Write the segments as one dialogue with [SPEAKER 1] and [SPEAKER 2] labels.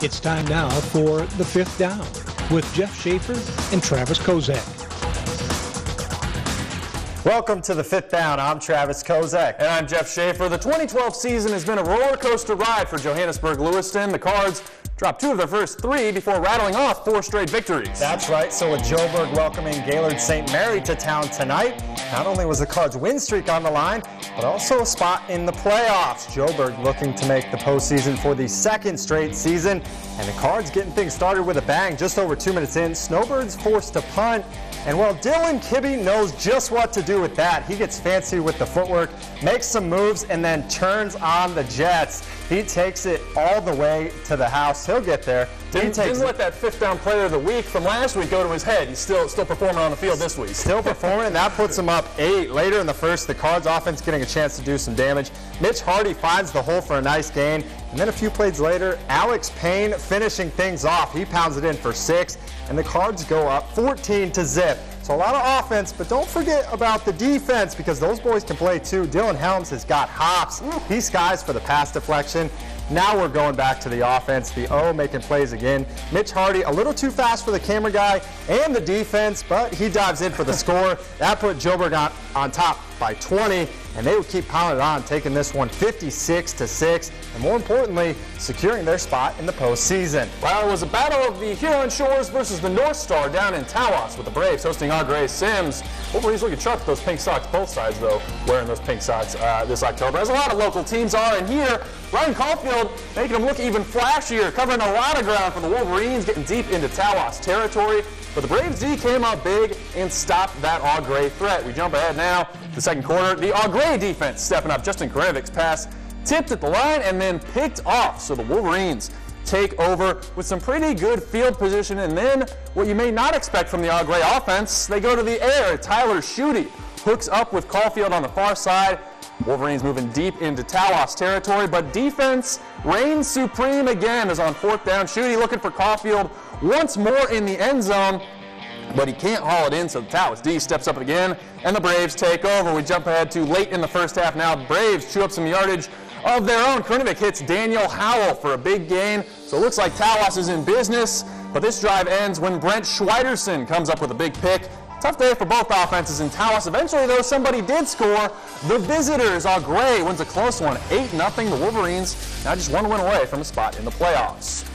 [SPEAKER 1] It's time now for The Fifth Down with Jeff Schaefer and Travis Kozak.
[SPEAKER 2] Welcome to The Fifth Down. I'm Travis Kozak.
[SPEAKER 3] And I'm Jeff Schaefer. The 2012 season has been a roller coaster ride for Johannesburg-Lewiston. The Cards dropped 2 of their first 3 before rattling off 4 straight victories.
[SPEAKER 2] That's right. So with Joburg welcoming Gaylord St. Mary to town tonight, not only was the Cards' win streak on the line, but also a spot in the playoffs. Joburg looking to make the postseason for the 2nd straight season, and the Cards getting things started with a bang just over 2 minutes in. Snowbirds forced to punt, and well, Dylan Kibbe knows just what to do with that. He gets fancy with the footwork, makes some moves, and then turns on the Jets. He takes it all the way to the house. He'll get there.
[SPEAKER 3] Didn't let that 5th down player of the week from last week go to his head. He's still performing on the field this week.
[SPEAKER 2] Still performing, and that puts him up 8. Later in the first, the Cards offense getting a chance to do some damage. Mitch Hardy finds the hole for a nice gain. And then a few plays later, Alex Payne finishing things off. He pounds it in for 6, and the Cards go up 14-0. So a lot of offense, but don't forget about the defense because those boys can play too. Dylan Helms has got hops. He skies for the pass deflection. Now we're going back to the offense. The O making plays again. Mitch Hardy a little too fast for the camera guy and the defense, but he dives in for the score. That put Joburg on top by 20, and they would keep piling it on, taking this one 56-6, and more importantly, securing their spot in the postseason.
[SPEAKER 3] Well, it was a battle of the Huron Shores versus the North Star down in Tawas with the Braves hosting our Gray Sims. Wolverines looking sharp with those pink socks, both sides though, wearing those pink socks this October. As a lot of local teams are, and here, Ryan Caulfield making them look even flashier, covering a lot of ground for the Wolverines, getting deep into Tawas territory. But the Braves D came out big and stopped that Au Gray threat. We jump ahead now to the second quarter. The Au Gray defense stepping up. Justin Korenovic's pass tipped at the line and then picked off. So the Wolverines take over with some pretty good field position. And then what you may not expect from the Au Gray offense, they go to the air. Tyler Schutte hooks up with Caulfield on the far side. Wolverines moving deep into Tawas territory, but defense reigns supreme again as on 4th down. Schutte looking for Caulfield once more in the end zone, but he can't haul it in, so the Tawas D steps up again, and the Braves take over. We jump ahead to late in the first half now. The Braves chew up some yardage of their own. Korinovic hits Daniel Howell for a big gain, so it looks like Tawas is in business, but this drive ends when Brent Schweiderson comes up with a big pick. Tough day for both offenses in Tawas. Eventually, though, somebody did score. The visitors, Au Gray, wins a close one, 8-0. The Wolverines now just 1 win away from a spot in the playoffs.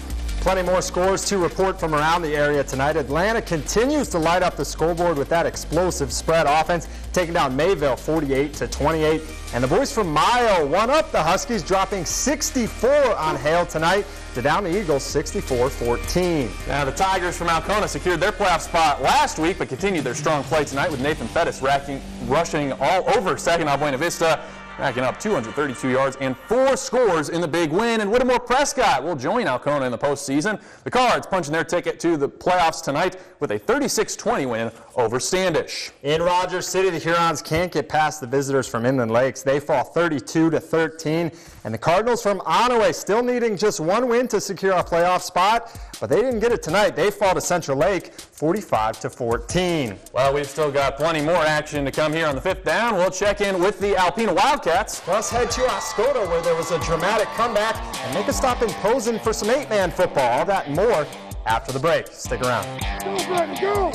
[SPEAKER 3] Plenty more scores to report from around the area tonight. Atlanta continues to light up the scoreboard with that explosive spread offense, taking down Mayville 48-28. And the boys from Mayo won up the Huskies, dropping 64 on Hale tonight to down the Eagles 64-14. Now the Tigers from Alcona secured their playoff spot last week, but continued their strong play tonight with Nathan Pettis rushing all over Saginaw Buena Vista, racking up 232 yards and 4 scores in the big win. And Whittemore Prescott will join Alcona in the postseason. The Cards punching their ticket to the playoffs tonight with a 36-20 win over Standish.
[SPEAKER 2] In Rogers City, the Hurons can't get past the visitors from Inland Lakes. They fall 32-13. And the Cardinals from Onaway still needing just 1 win to secure a playoff spot, but they didn't get it tonight. They fall to Central Lake 45-14.
[SPEAKER 3] Well, we've still got plenty more action to come here on the 5th down. We'll check in with the Alpena Wildcats.
[SPEAKER 2] Let's head to Oscoda where there was a dramatic comeback and make a stop in Posen for some 8-man football. All that and more after the break. Stick around.
[SPEAKER 4] Go, Brady, go!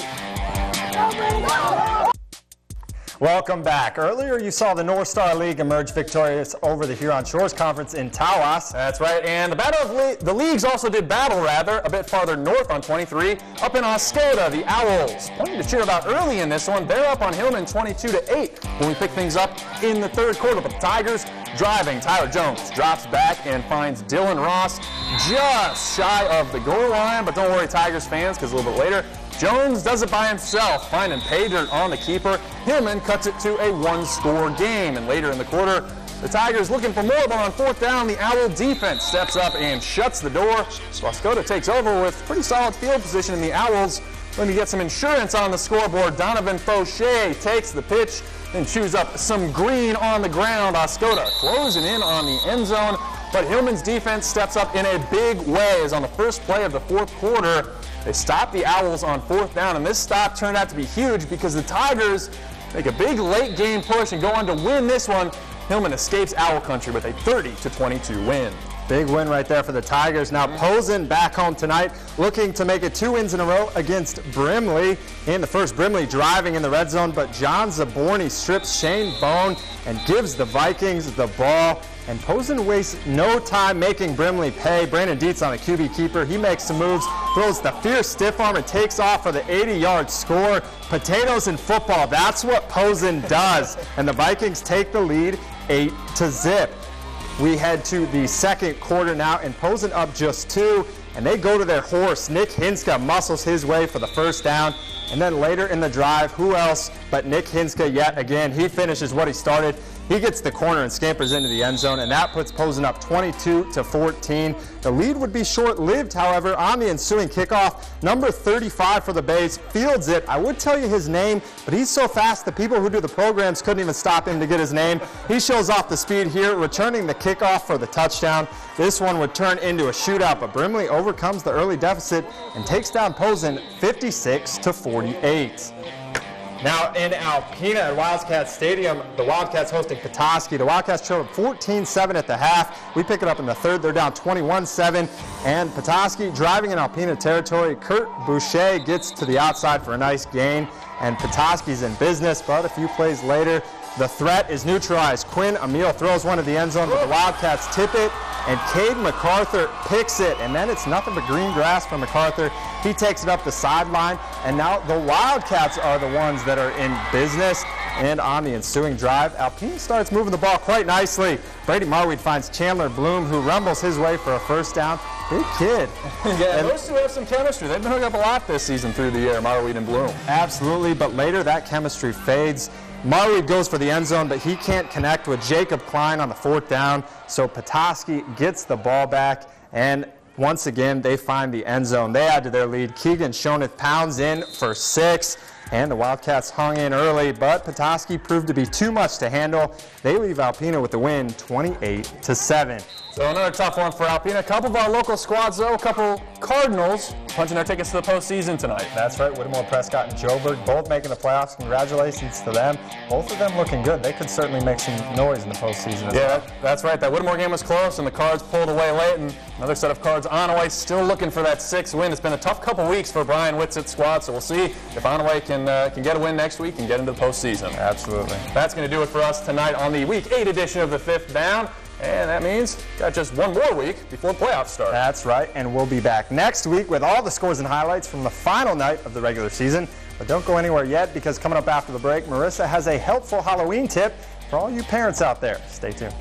[SPEAKER 4] Go, Brady, go!
[SPEAKER 2] Welcome back. Earlier you saw the North Star League emerge victorious over the Huron Shores Conference in Tawas.
[SPEAKER 3] That's right, and the battle of the leagues also did battle a bit farther north on 23. Up in Oscoda, the Owls, plenty to cheer about early in this one. They're up on Hillman 22-8 when we pick things up in the 3rd quarter. But the Tigers driving. Tyler Jones drops back and finds Dylan Ross just shy of the goal line. But don't worry, Tigers fans, because a little bit later, Jones does it by himself, finding pay dirt on the keeper. Hillman cuts it to a 1-score game. And later in the quarter, the Tigers looking for more, but on 4th down, the Owl defense steps up and shuts the door. So Oscoda takes over with pretty solid field position, and the Owls let me get some insurance on the scoreboard. Donovan Fauché takes the pitch, then chews up some green on the ground. Oscoda closing in on the end zone, but Hillman's defense steps up in a big way as on the first play of the 4th quarter, they stop the Owls on 4th down, and this stop turned out to be huge because the Tigers make a big late game push and go on to win this one. Hillman escapes Owl Country with a 30-22 win.
[SPEAKER 2] Big win right there for the Tigers. Now Posen back home tonight, looking to make it 2 wins in a row against Brimley. In the first, Brimley driving in the red zone, but John Zaborny strips Shane Bone and gives the Vikings the ball. And Posen wastes no time making Brimley pay. Brandon Dietz on the QB keeper. He makes some moves, throws the fierce stiff arm and takes off for the 80-yard score. Potatoes in football, that's what Posen does. And the Vikings take the lead 8-0. We head to the second quarter now, and Posen up just 2, and they go to their horse. Nick Hinska muscles his way for the first down, and then later in the drive, who else but Nick Hinska yet again. He finishes what he started. He gets the corner and scampers into the end zone, and that puts Posen up 22-14. The lead would be short-lived, however, on the ensuing kickoff. Number 35 for the Bays fields it. I would tell you his name, but he's so fast the people who do the programs couldn't even stop him to get his name. He shows off the speed here, returning the kickoff for the touchdown. This one would turn into a shootout, but Brimley overcomes the early deficit and takes down Posen 56-48. Now in Alpena at Wildcat Stadium, the Wildcats hosting Petoskey. The Wildcats trailed 14-7 at the half. We pick it up in the third. They're down 21-7. And Petoskey driving in Alpena territory. Kurt Boucher gets to the outside for a nice gain. And Petoskey's in business, but a few plays later, the threat is neutralized. Quinn Emile throws one to the end zone, but the Wildcats tip it, and Cade MacArthur picks it, and then it's nothing but green grass for MacArthur. He takes it up the sideline, and now the Wildcats are the ones that are in business. And on the ensuing drive, Alpena starts moving the ball quite nicely. Brady Marweed finds Chandler Bloom, who rumbles his way for a first down. Big kid.
[SPEAKER 3] Yeah, and those two have some chemistry. They've been hooking up a lot this season through the year, Marweed and Bloom.
[SPEAKER 2] Absolutely, but later that chemistry fades. Marweed goes for the end zone, but he can't connect with Jacob Klein on the fourth down, so Petoskey gets the ball back, and once again, they find the end zone. They add to their lead. Keegan Shoneth pounds in for 6, and the Wildcats hung in early, but Petoskey proved to be too much to handle. They leave Alpena with the win, 28-7.
[SPEAKER 3] So another tough one for Alpena. A couple of our local squads, though, a couple Cardinals punching their tickets to the postseason tonight.
[SPEAKER 2] That's right, Whittemore Prescott and Joburg both making the playoffs. Congratulations to them. Both of them looking good. They could certainly make some noise in the postseason as well.
[SPEAKER 3] That's right. That Whittemore game was close, and the Cards pulled away late, and another set of Cards Onaway still looking for that 6th win. It's been a tough couple weeks for Brian Whitsitt's squad, so we'll see if Onaway can get a win next week and get into the postseason.
[SPEAKER 2] Absolutely.
[SPEAKER 3] That's going to do it for us tonight on the Week 8 edition of the Fifth Down. And that means got just one more week before playoffs start.
[SPEAKER 2] That's right, and we'll be back next week with all the scores and highlights from the final night of the regular season. But don't go anywhere yet, because coming up after the break, Marissa has a helpful Halloween tip for all you parents out there. Stay tuned.